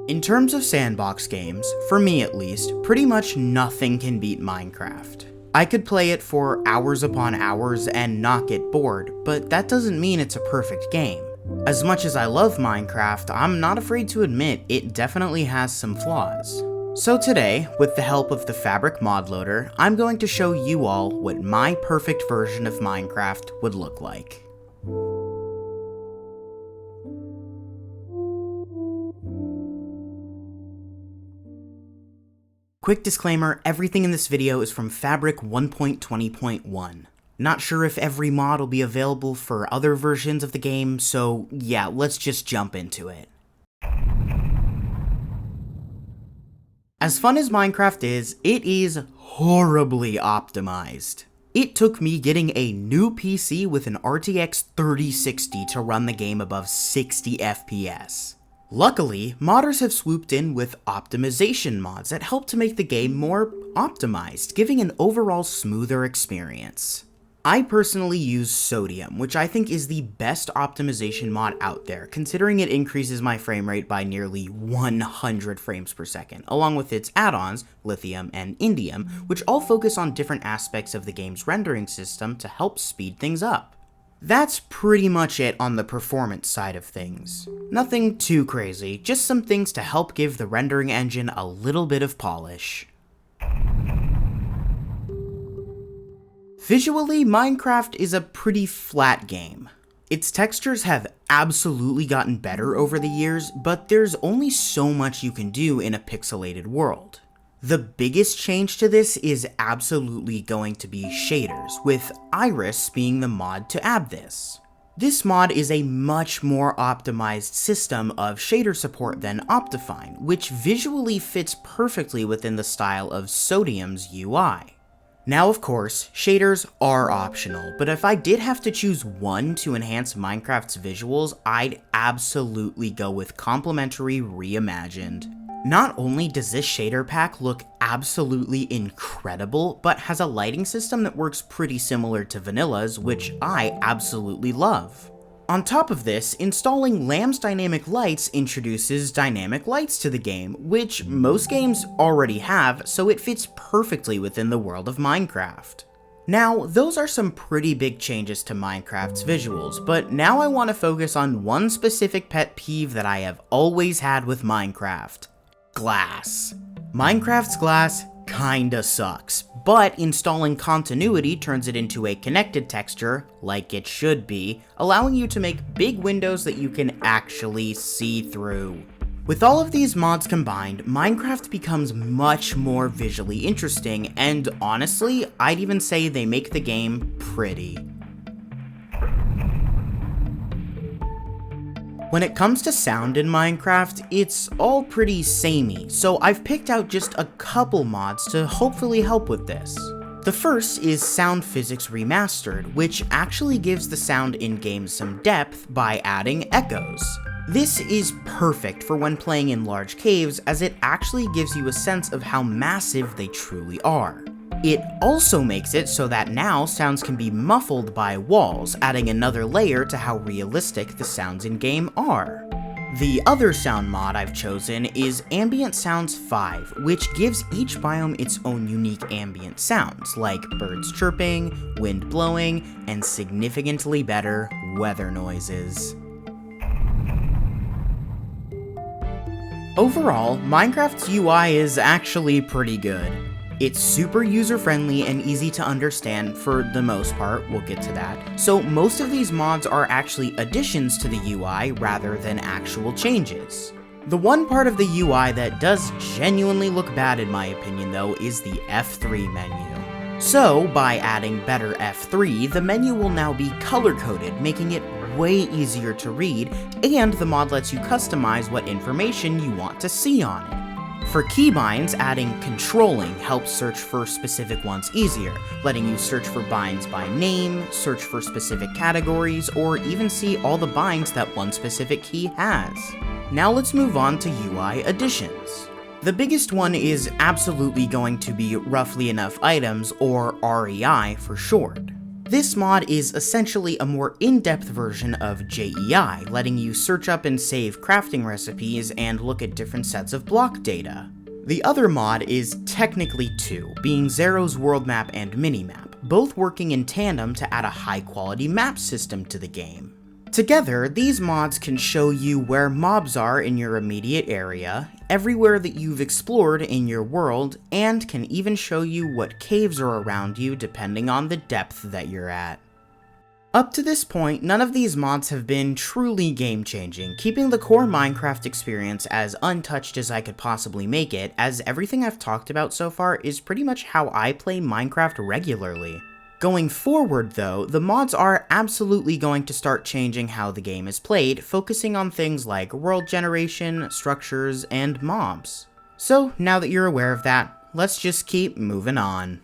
In terms of sandbox games, for me at least, pretty much nothing can beat Minecraft. I could play it for hours upon hours and not get bored, but that doesn't mean it's a perfect game. As much as I love Minecraft, I'm not afraid to admit it definitely has some flaws. So today, with the help of the Fabric mod loader, I'm going to show you all what my perfect version of Minecraft would look like. Quick disclaimer, everything in this video is from Fabric 1.20.1. Not sure if every mod will be available for other versions of the game, so yeah, let's just jump into it. As fun as Minecraft is, it is horribly optimized. It took me getting a new PC with an RTX 3060 to run the game above 60 FPS. Luckily, modders have swooped in with optimization mods that help to make the game more optimized, giving an overall smoother experience. I personally use Sodium, which I think is the best optimization mod out there, considering it increases my frame rate by nearly 100 frames per second, along with its add-ons, Lithium and Indium, which all focus on different aspects of the game's rendering system to help speed things up. That's pretty much it on the performance side of things. Nothing too crazy, just some things to help give the rendering engine a little bit of polish. Visually, Minecraft is a pretty flat game. Its textures have absolutely gotten better over the years, but there's only so much you can do in a pixelated world. The biggest change to this is absolutely going to be shaders, with Iris being the mod to add this. This mod is a much more optimized system of shader support than Optifine, which visually fits perfectly within the style of Sodium's UI. Now of course, shaders are optional, but if I did have to choose one to enhance Minecraft's visuals, I'd absolutely go with Complementary Reimagined. Not only does this shader pack look absolutely incredible, but has a lighting system that works pretty similar to Vanilla's, which I absolutely love. On top of this, installing Lamb's dynamic lights introduces dynamic lights to the game, which most games already have, so it fits perfectly within the world of Minecraft. Now, those are some pretty big changes to Minecraft's visuals, but now I want to focus on one specific pet peeve that I have always had with Minecraft. Glass. Minecraft's glass kinda sucks, but installing continuity turns it into a connected texture, like it should be, allowing you to make big windows that you can actually see through. With all of these mods combined, Minecraft becomes much more visually interesting, and honestly, I'd even say they make the game pretty. When it comes to sound in Minecraft, it's all pretty samey, so I've picked out just a couple mods to hopefully help with this. The first is Sound Physics Remastered, which actually gives the sound in-game some depth by adding echoes. This is perfect for when playing in large caves, as it actually gives you a sense of how massive they truly are. It also makes it so that now sounds can be muffled by walls, adding another layer to how realistic the sounds in-game are. The other sound mod I've chosen is Ambient Sounds 5, which gives each biome its own unique ambient sounds, like birds chirping, wind blowing, and significantly better weather noises. Overall, Minecraft's UI is actually pretty good. It's super user-friendly and easy to understand for the most part, we'll get to that, so most of these mods are actually additions to the UI rather than actual changes. The one part of the UI that does genuinely look bad in my opinion though is the F3 menu. So, by adding better F3, the menu will now be color-coded, making it way easier to read, and the mod lets you customize what information you want to see on it. For keybinds, adding controlling helps search for specific ones easier, letting you search for binds by name, search for specific categories, or even see all the binds that one specific key has. Now let's move on to UI additions. The biggest one is absolutely going to be roughly enough items, or REI for short. This mod is essentially a more in-depth version of JEI, letting you search up and save crafting recipes and look at different sets of block data. The other mod is technically two, being Zero's world map and minimap, both working in tandem to add a high-quality map system to the game. Together, these mods can show you where mobs are in your immediate area, everywhere that you've explored in your world, and can even show you what caves are around you depending on the depth that you're at. Up to this point, none of these mods have been truly game-changing, keeping the core Minecraft experience as untouched as I could possibly make it, as everything I've talked about so far is pretty much how I play Minecraft regularly. Going forward though, the mods are absolutely going to start changing how the game is played, focusing on things like world generation, structures, and mobs. So now that you're aware of that, let's just keep moving on.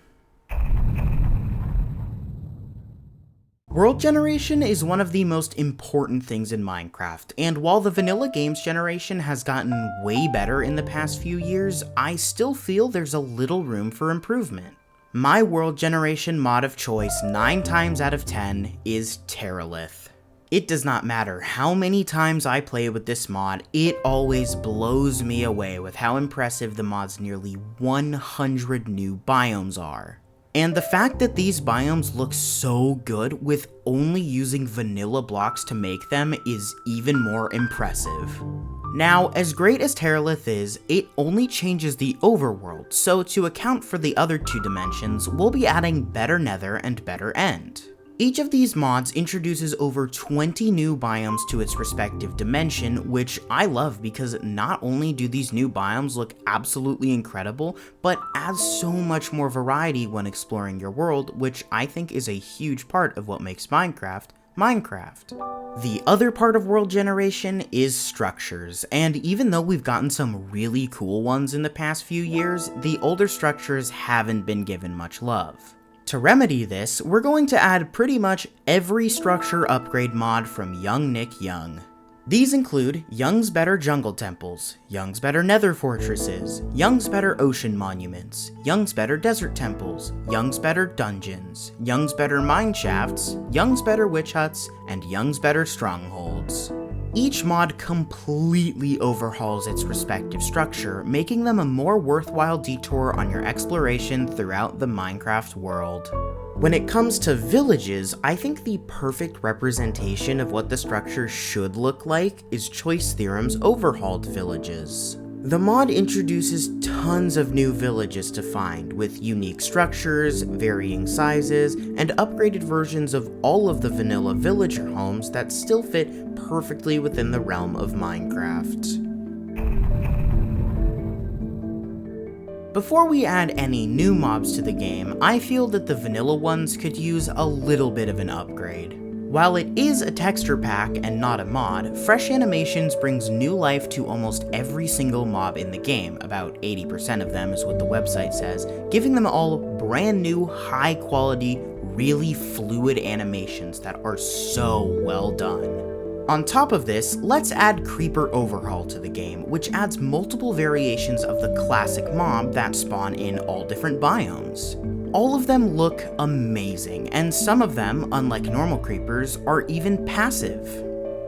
World generation is one of the most important things in Minecraft, and while the vanilla games generation has gotten way better in the past few years, I still feel there's a little room for improvement. My world generation mod of choice 9 times out of 10 is Terralith. It does not matter how many times I play with this mod, it always blows me away with how impressive the mod's nearly 100 new biomes are. And the fact that these biomes look so good with only using vanilla blocks to make them is even more impressive. Now, as great as Terralith is, it only changes the overworld, so to account for the other 2 dimensions, we'll be adding Better Nether and Better End. Each of these mods introduces over 20 new biomes to its respective dimension, which I love because not only do these new biomes look absolutely incredible, but adds so much more variety when exploring your world, which I think is a huge part of what makes Minecraft. The other part of world generation is structures, and even though we've gotten some really cool ones in the past few years, the older structures haven't been given much love. To remedy this, we're going to add pretty much every structure upgrade mod from Young Nick Young. These include Young's Better Jungle Temples, Young's Better Nether Fortresses, Young's Better Ocean Monuments, Young's Better Desert Temples, Young's Better Dungeons, Young's Better Mine Shafts, Young's Better Witch Huts, and Young's Better Strongholds. Each mod completely overhauls its respective structure, making them a more worthwhile detour on your exploration throughout the Minecraft world. When it comes to villages, I think the perfect representation of what the structure should look like is CHOICETHEOREM'S Overhauled villages. The mod introduces tons of new villages to find, with unique structures, varying sizes, and upgraded versions of all of the vanilla villager homes that still fit perfectly within the realm of Minecraft. Before we add any new mobs to the game, I feel that the vanilla ones could use a little bit of an upgrade. While it is a texture pack and not a mod, Fresh Animations brings new life to almost every single mob in the game, about 80% of them is what the website says, giving them all brand new, high quality, really fluid animations that are so well done. On top of this, let's add Creeper Overhaul to the game, which adds multiple variations of the classic mob that spawn in all different biomes. All of them look amazing, and some of them, unlike normal creepers, are even passive.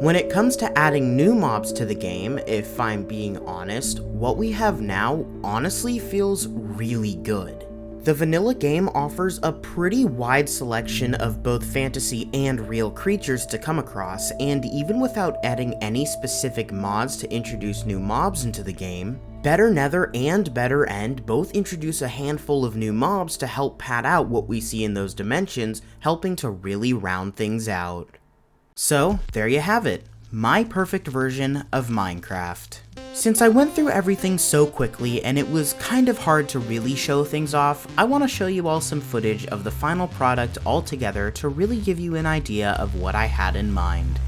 When it comes to adding new mobs to the game, if I'm being honest, what we have now honestly feels really good. The vanilla game offers a pretty wide selection of both fantasy and real creatures to come across, and even without adding any specific mods to introduce new mobs into the game, Better Nether and Better End both introduce a handful of new mobs to help pad out what we see in those dimensions, helping to really round things out. So, there you have it, my perfect version of Minecraft. Since I went through everything so quickly and it was kind of hard to really show things off, I want to show you all some footage of the final product all together to really give you an idea of what I had in mind.